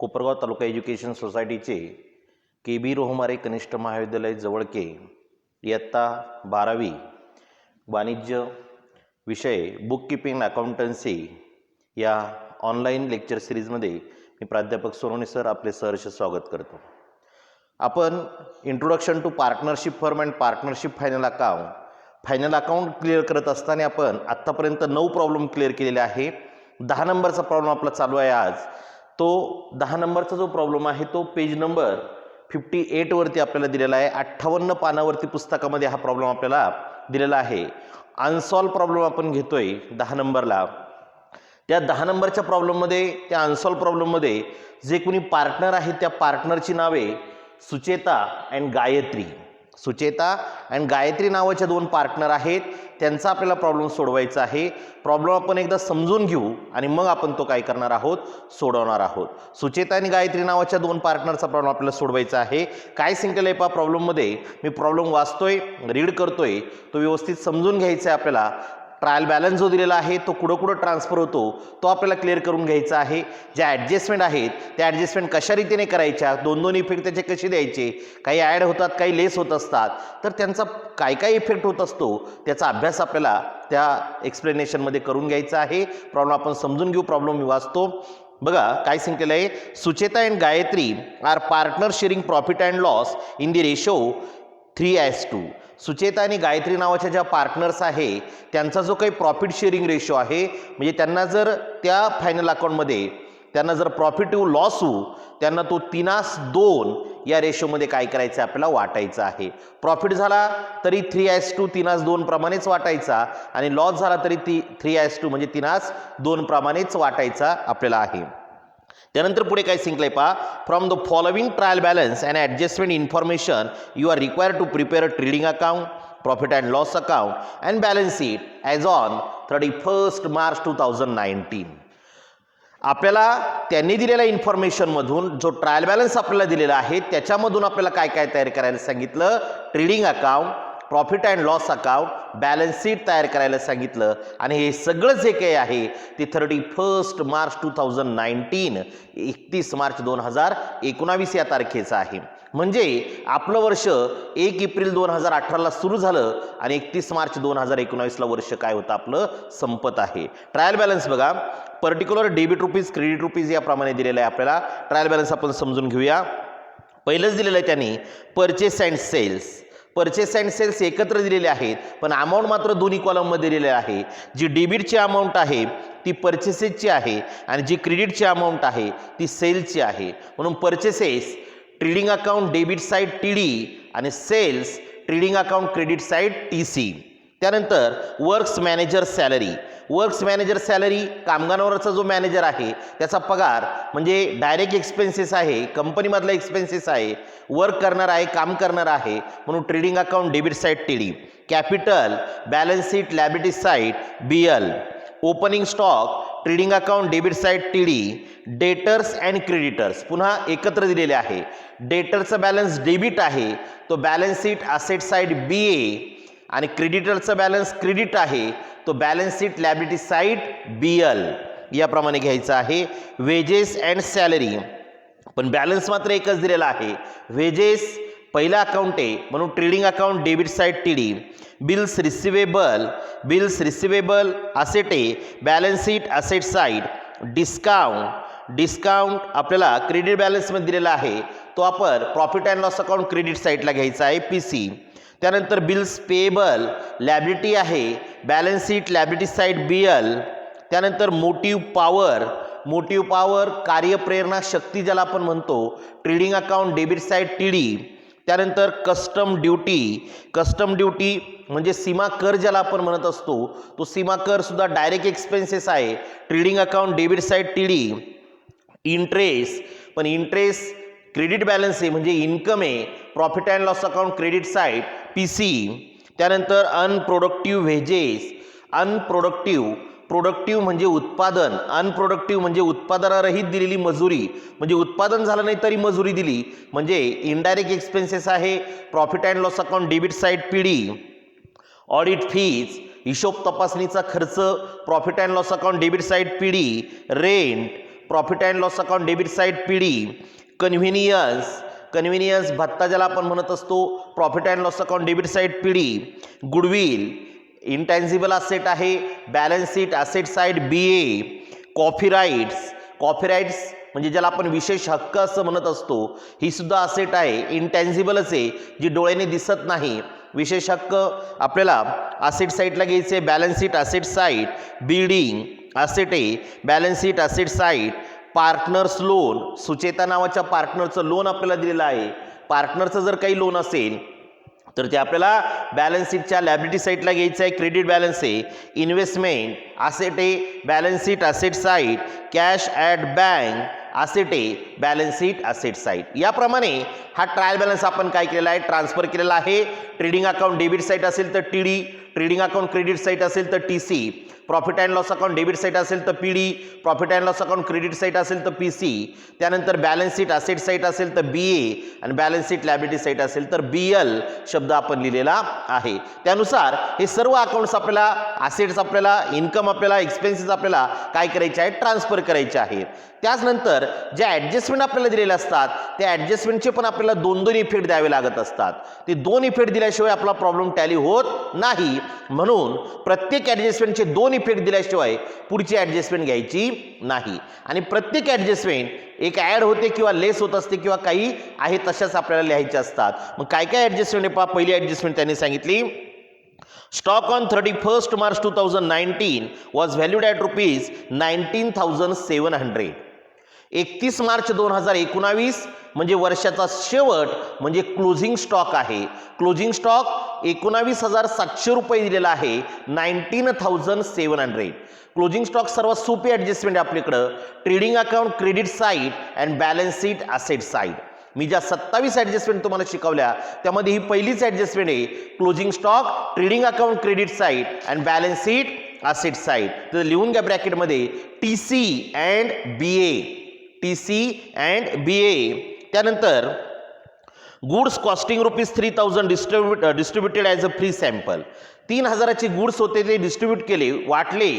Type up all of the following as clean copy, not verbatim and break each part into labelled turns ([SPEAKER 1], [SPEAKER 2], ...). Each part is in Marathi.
[SPEAKER 1] कोपरगाव तालुका एज्युकेशन सोसायटीचे के बी रोहमारे कनिष्ठ महाविद्यालय जवळके इयत्ता 12वी वाणिज्य विषय बुक कीपिंग अकाउंटन्सी या ऑनलाईन लेक्चर सिरीजमध्ये मी प्राध्यापक सोनवणे सर आपले सहर्ष स्वागत करतो. आपण introduction to partnership firm and partnership final account clear करत असताना आपण आत्तापर्यंत 9 प्रॉब्लेम क्लिअर केलेले आहे. 10 नंबरचा प्रॉब्लेम आपला चालू आहे आज. तो 10 नंबरचा जो प्रॉब्लेम आहे तो पेज नंबर 58 वरती आपल्याला दिलेला आहे. 58 पानावरती पुस्तकामध्ये हा प्रॉब्लेम आपल्याला दिलेला आहे. अनसॉल्व प्रॉब्लेम आपण घेतोय 10 नंबरला. त्या 10 नंबरच्या प्रॉब्लेममध्ये त्या अनसॉल्व प्रॉब्लेममध्ये जे कोणी पार्टनर आहेत त्या पार्टनरची नावे सुचेता अँड गायत्री. सुचेता अँड गायत्री नावाच्या 2 पार्टनर आहेत. त्यांचा आपल्याला प्रॉब्लेम सोडवायचा आहे. प्रॉब्लेम आपण एकदा समजून घेऊ आणि मग आपण तो काय करणार आहोत, सोडवणार आहोत. सुचेता आणि गायत्री नावाच्या 2 पार्टनरचा प्रॉब्लेम आपल्याला सोडवायचा आहे. काय सांगितलं आहे पहा प्रॉब्लेममध्ये, मी प्रॉब्लेम वाचतोय, रीड करतोय, तो व्यवस्थित समजून घ्यायचा आहे आपल्याला. ट्रायल बॅलन्स जो दिलेला आहे तो कुठं ट्रान्सफर होतो तो आपल्याला क्लिअर करून घ्यायचा आहे. ज्या ॲडजस्टमेंट आहेत त्या ॲडजस्टमेंट कशा रीतीने करायच्या, 2 इफेक्ट त्याचे कसे द्यायचे, काही ॲड होतात काही लेस होत असतात, तर त्यांचा काय इफेक्ट होत असतो त्याचा अभ्यास आपल्याला त्या एक्सप्लेनेशनमध्ये करून घ्यायचा आहे. प्रॉब्लेम आपण समजून घेऊ. प्रॉब्लेम मी वाचतो. बघा काय सांगितलेलं आहे. Sucheta and Gayatri are partner sharing profit and loss in the ratio 3:2. Sucheta आणि गायत्री नावाच्या ज्या पार्टनर्स आहे त्यांचा जो काही प्रॉफिट शेअरिंग रेशो आहे, म्हणजे त्यांना जर त्या फायनल अकाउंटमध्ये त्यांना जर प्रॉफिट होऊ लॉस होऊ त्यांना तो 3:2 या रेशोमध्ये काय करायचं आपल्याला वाटायचं आहे. प्रॉफिट झाला तरी 3:2 3:2 प्रमाणेच वाटायचा आणि लॉस झाला तरी 3:2 म्हणजे 3:2 प्रमाणेच वाटायचा आपल्याला आहे. त्यानंतर पुढे काय सांगितलंय पहा. From the following trial balance and adjustment information you are required to prepare a trading account, profit and loss account and balance sheet as on 31 March 2019. आपल्याला त्यांनी दिलेल्या इन्फॉर्मेशनमधून जो ट्रायल बॅलन्स आपल्याला दिलेला आहे त्याच्यामधून आपल्याला काय तयार करायला सांगितलं, trading account, profit and loss account, balance sheet तयार करायला सांगितलं. आणि हे सगळं जे काही आहे ते 31 मार्च 2019 31 मार्च 2019 या तारखेचं आहे. म्हणजे आपलं वर्ष 1 एप्रिल 2018ला सुरू झालं आणि 31 मार्च 2019ला वर्ष काय होतं आपलं संपत आहे. ट्रायल बॅलन्स बघा, particular debit rupees credit rupees याप्रमाणे दिलेलं आहे आपल्याला. ट्रायल बॅलन्स आपण समजून घेऊया. पहिलंच दिलेलं आहे त्यांनी purchase and sales. Purchase and sales एकत्र दिलेले आहेत पण अमाऊंट मात्र दोन्ही कॉलममध्ये दिलेले आहे. जी डेबिटची अमाऊंट आहे ती परचेसेसची आहे आणि जी क्रेडिटची अमाऊंट आहे ती सेल्सची आहे. म्हणून purchases trading account debit side TD आणि sales trading account credit side TC. त्यानंतर works manager salary. Works manager salary कामगारांवरचा जो मॅनेजर आहे त्याचा पगार म्हणजे डायरेक्ट एक्सपेन्सेस आहे, कंपनीमधला एक्सपेन्सेस आहे, वर्क करणार आहे, काम करणार आहे, म्हणून trading account debit side TD. Capital balance sheet liability side BL. Opening stock trading account debit side TD. Debtors and creditors पुन्हा एकत्र दिलेले आहे. डेटरचा बॅलन्स डेबिट आहे तो balance sheet asset side BA आणि क्रेडिटरचा बॅलन्स क्रेडिट आहे तो balance sheet liability side BL याप्रमाणे घ्यायचा आहे. वेजेस अँड सॅलरी पण बॅलन्स मात्र एकच दिलेला आहे. वेजेस पहिला अकाउंट आहे म्हणून trading account debit side TD. Bills receivable asset आहे balance sheet asset side. Discount आपल्याला क्रेडिट बॅलन्समध्ये दिलेला आहे तो आपण profit and loss account credit साईडला घ्यायचा आहे PC. त्यानंतर बिल्स पेएबल लॅबिलिटी आहे balance sheet liability side BL. त्यानंतर मोटिव्ह पॉवर कार्यप्रेरणा शक्ती ज्याला आपण म्हणतो trading account debit side TD. त्यानंतर कस्टम ड्यूटी म्हणजे सीमा कर ज्याला आपण म्हणत असतो तो सीमा कर सुद्धा डायरेक्ट एक्सपेन्सेस आहे trading account debit side TD. Interest credit balance आहे म्हणजे इन्कम आहे profit and loss account credit side PC. त्यानंतर अनप्रोडक्टिव्ह वेजेस. प्रोडक्टिव्ह म्हणजे उत्पादन, अनप्रोडक्टिव्ह म्हणजे उत्पादनारहित दिलेली मजुरी, म्हणजे उत्पादन झालं नाही तरी मजुरी दिली म्हणजे इनडायरेक्ट एक्सपेन्सेस आहे profit and loss account debit side PD. Audit fees हिशोब तपासणीचा खर्च profit and loss account debit side PD. Rent profit and loss account debit side PD, convenience भत्ता ज्याला आपण म्हणत असतो profit and loss account debit side PD, goodwill intangible asset आहे balance sheet asset side BA, copyrights म्हणजे ज्याला आपण विशेष हक्क असं म्हणत असतो ही सुद्धा असेट आहे इंटॅन्जिबलच आहे जी डोळ्याने दिसत नाही विशेष हक्क आपल्याला असेट साईडला घ्यायचे balance sheet asset side building asset आहे balance sheet asset side partners loan Sucheta नावाच्या पार्टनरचं लोन आपल्याला दिलेलं आहे पार्टनरचं जर काही लोन असेल तर ते आपल्याला बॅलन्स शीटच्या लायबिलिटी साईडला घ्यायचं आहे क्रेडिट बॅलन्स आहे इन्व्हेस्टमेंट असेट आहे balance sheet asset side cash at bank asset आहे बॅलन्स शीट असेट साईड याप्रमाणे हा ट्रायल बॅलन्स आपण काय केलेला आहे ट्रान्सफर केलेला आहे ट्रेडिंग अकाउंट डेबिट साईड असेल तर TD trading account credit side असेल तर TC profit and loss account debit side असेल तर PD profit and loss account credit side असेल तर PC त्यानंतर बॅलन्स शीट असेट साईड असेल तर BA आणि बॅलन्स शीट लायबिलिटी साईड असेल तर BL शब्द आपण लिहिलेला आहे त्यानुसार हे सर्व अकाउंट्स आपल्याला असेट्स आपल्याला इन्कम आपल्याला एक्सपेन्सेस आपल्याला काय करायचे आहे ट्रान्सफर करायचे आहे त्याचनंतर जे ॲडजस्टमेंट आपल्याला दिलेले असतात त्या ॲडजस्टमेंटचे पण आपल्याला दोन इफेक्ट द्यावे लागत असतात ते दोन इफेक्ट दिल्याशिवाय आपला प्रॉब्लेम टॅली होत नाही म्हणून प्रत्येक ॲडजस्टमेंटचे दोन इफेक्ट दिल्याशिवाय पुढची ॲडजस्टमेंट घ्यायची नाही आणि प्रत्येक ॲडजस्टमेंट एक ॲड होते किंवा लेस होत असते किंवा काही आहे तशाच आपल्याला लिहायचे असतात मग काय ॲडजस्टमेंट आहे पहा पहिली ॲडजस्टमेंट त्यांनी सांगितली Stock on 31st March 2019 was valued at rupees 19,700. 31 March 2019 म्हणजे वर्षाचा शेवट म्हणजे क्लोजिंग स्टॉक आहे क्लोजिंग स्टॉक 19,700 रुपये दिलेला आहे 19,700 क्लोजिंग स्टॉक सर्वात सोपी ॲडजस्टमेंट आपल्याकडं trading account credit side and balance sheet asset side मी ज्या 27 ॲडजस्टमेंट तुम्हाला शिकवल्या त्यामध्ये ही पहिलीच ॲडजस्टमेंट आहे closing stock trading account credit side and balance sheet asset side तर लिहून घ्या ब्रॅकेटमध्ये TC अँड BA त्यानंतर goods costing ₹3,000 distributed as a free sample 3,000चे गुड्स होते ते डिस्ट्रीब्यूट केले वाटले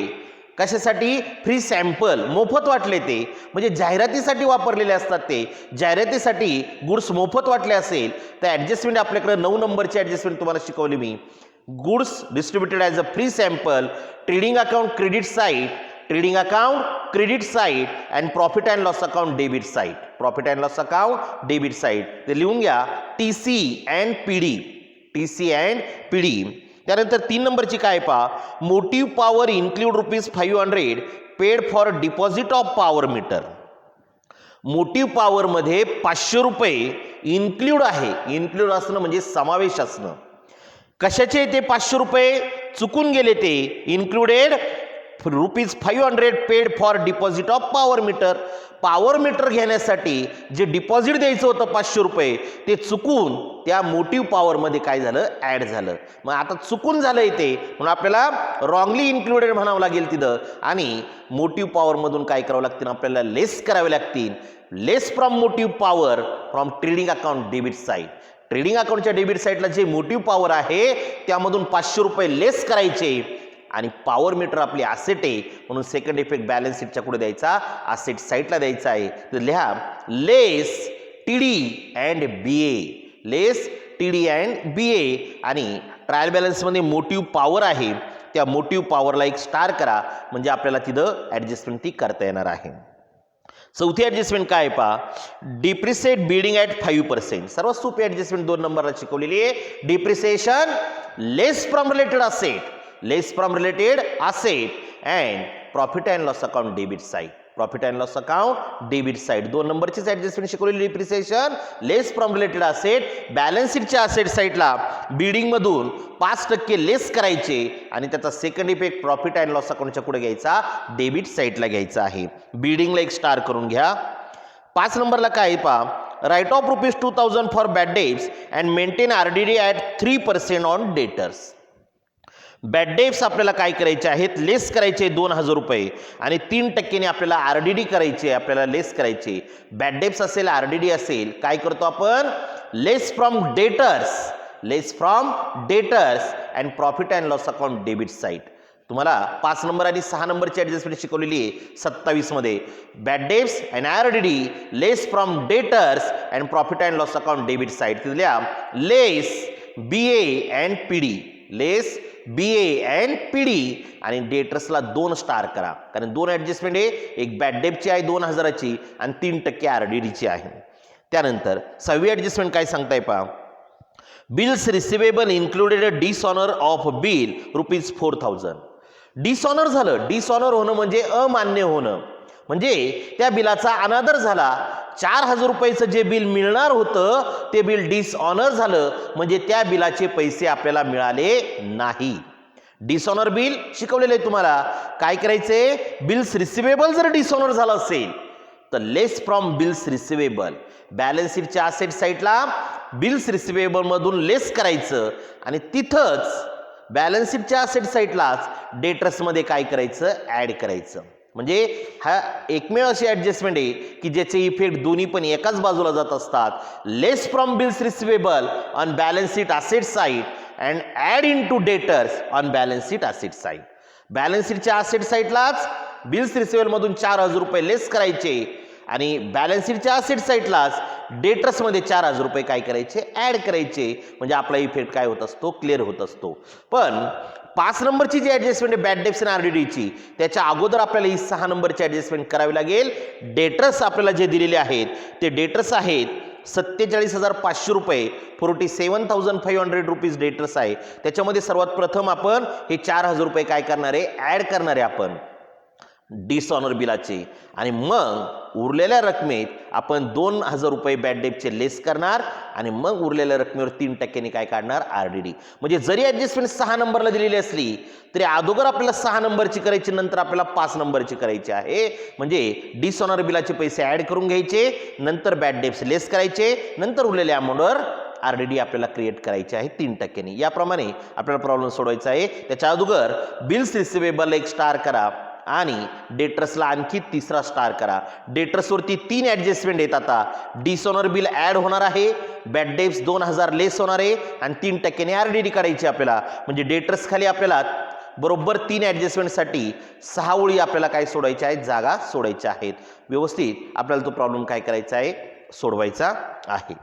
[SPEAKER 1] कशासाठी फ्री सॅम्पल मोफत वाटले ते म्हणजे जाहिरातीसाठी वापरलेले असतात ते जाहिरातीसाठी गुड्स मोफत वाटले असेल तर ॲडजस्टमेंट आपल्याकडे 9 नंबरची ॲडजस्टमेंट तुम्हाला शिकवली मी goods distributed as a free sample trading account credit side trading account credit side and profit and loss account debit side profit and loss account debit side ते लिहून घ्या TC अँड PD त्यानंतर 3 नंबरची काय पहा motive power include ₹500 paid for deposit of power meter motive power मध्ये ₹500 इन्क्लूड आहे इन्क्लूड असणं म्हणजे समावेश असणं कशाचे ते ₹500 चुकून गेले ते included ₹500 paid for deposit of power meter घेण्यासाठी जे डिपॉझिट द्यायचं होतं ₹500 ते चुकून त्या मोटिव्ह पॉवरमध्ये काय झालं ॲड झालं मग आता चुकून झालं ते म्हणून आपल्याला रॉंगली इन्क्लुडेड म्हणावं लागेल तिथं आणि मोटिव्ह पॉवरमधून काय करावं लागतील आपल्याला लेस करावे लागतील less from motive power from trading account debit side trading अकाउंटच्या डेबिट साईडला जे मोटिव्ह पॉवर आहे त्यामधून ₹500 लेस करायचे आणि पॉवर मीटर आपली असेट आहे म्हणून सेकंड इफेक्ट बॅलन्स शीटच्या पुढे द्यायचा असेट साईडला द्यायचा आहे तर लिहा लेस TD अँड BA आणि ट्रायल बॅलन्समध्ये मोटिव्ह पॉवर आहे त्या मोटिव्ह पॉवरला एक स्टार करा म्हणजे आपल्याला तिथं ॲडजस्टमेंट ती करता येणार आहे चौथी ॲडजस्टमेंट काय पहा डिप्रिसिएट बिल्डिंग ॲट 5% सर्वात सोपी ॲडजस्टमेंट 2 नंबरला शिकवलेली आहे depreciation less from related asset and profit and loss account debit side 2 नंबरचीच ॲडजस्टमेंट शिकवलेली depreciation less from related asset balance शीटच्या असेट साईडला बिल्डिंग मधून 5% लेस करायचे आणि त्याचा second effect profit and loss अकाउंटच्या पुढे घ्यायचा डेबिट साईडला घ्यायचा आहे बिल्डिंगला एक स्टार करून घ्या 5 नंबरला काय पहा write off ₹2,000 for bad debts and maintain RDD at 3% on debtors bad debts आपल्याला काय करायचे आहेत लेस करायचे ₹2,000 आणि 3% आपल्याला RDD करायचे आपल्याला लेस करायचे बॅड डेट्स असेल RDD असेल काय करतो आपण less from debtors and profit and loss account debit side तुम्हाला 5 नंबर आणि 6 नंबरची ॲडजस्टमेंट शिकवलेली आहे 27 मध्ये. Bad debts and RDD less from debtors and profit and loss account debit side. तिथल्या लेस BA and PD, less BA and PD आणि डेटर्सला 2 स्टार करा, कारण 2 ॲडजस्टमेंट आहे. एक बॅड डेब्टची आहे 2000ची आणि 3% आरडीडीची आहे. त्यानंतर 6वी ॲडजस्टमेंट काय सांगताय पहा. Bills receivable included a dishonour of bill ₹4000. Dishonour झालं. डिसऑनर होणं म्हणजे अमान्य होणं, म्हणजे त्या बिलाचा अनादर झाला. 4000 रुपयाचं जे बिल मिळणार होतं ते बिल डिसऑनर झालं, म्हणजे त्या बिलाचे पैसे आपल्याला मिळाले नाही. डिसऑनर बिल शिकवलेलं आहे तुम्हाला. काय करायचंय, बिल्स रिसिवेबल जर डिसऑनर झालं असेल तर लेस फ्रॉम बिल्स रिसिवेबल, बॅलन्स शीटच्या असेट साईडला बिल्स रिसिवेबल मधून लेस करायचं आणि तिथंच बॅलन्स शीटच्या असेट साईडलाच डेटर्समध्ये काय करायचं, ॲड करायचं. म्हणजे हा एकमेव अशी ॲडजस्टमेंट आहे की ज्याचे इफेक्ट दोन्ही पण एकाच बाजूला जात असतात. Less from bills receivable on balance sheet asset side and add in to debtors on balance sheet asset side. Balance शीटच्या असेट साईडलाच बिल्स रिसिवेबल मधून 4000 रुपये लेस करायचे आणि बॅलन्स शीटच्या असेट साईडलाच डेटर्समध्ये 4000 रुपये काय करायचे, ॲड करायचे. म्हणजे आपला इफेक्ट काय होत असतो, क्लिअर होत असतो. पण 5 नंबरची जी ॲडजस्टमेंट आहे बॅड डेब्ट्स आणि आरडीडीची, त्याच्या अगोदर आपल्याला ही 6 नंबरची ॲडजस्टमेंट करावी लागेल. डेटर्स आपल्याला जे दिलेले आहेत ते डेटर्स आहेत 47,500 रुपये, 47,500 रुपीज डेटर्स आहे. त्याच्यामध्ये सर्वात प्रथम आपण हे 4000 रुपये काय करणार आहे, ॲड करणार आहे आपण डिसऑनर बिलाचे, आणि मग उरलेल्या रकमेत आपण 2000 रुपये बॅड डेब्टचे लेस करणार आणि मग उरलेल्या रकमेवर 3% काय काढणार, आरडीडी. म्हणजे जरी ॲडजस्टमेंट 6 नंबरला दिलेली असली तरी अगोदर आपल्याला 6 नंबरची करायची, नंतर आपल्याला 5 नंबरची करायची आहे. म्हणजे डिसऑनर बिलाचे पैसे ॲड करून घ्यायचे, नंतर बॅड डेब्ट्स लेस करायचे, नंतर उरलेल्या अमाऊंटवर आरडीडी आपल्याला क्रिएट करायची आहे 3%. याप्रमाणे आपल्याला प्रॉब्लेम सोडवायचा आहे. त्याच्या अगोदर बिल्स रिसिवेबल एक स्टार करा आणि डेटर्सला आणखी 3रा स्टार करा. डेटर्सवरती 3 ॲडजस्टमेंट आहेत. आता डिसऑनर बिल ॲड होणार आहे, बॅड डेब्ट्स 2000 लेस होणार आहे आणि 3% आरडीडी काढायची आपल्याला. म्हणजे डेटर्स खाली आपल्याला बरोबर 3 ॲडजस्टमेंटसाठी 6 ओळी आपल्याला काय सोडायच्या आहेत, जागा सोडायच्या आहेत. व्यवस्थित आपल्याला तो प्रॉब्लेम काय करायचा आहे, सोडवायचा आहे.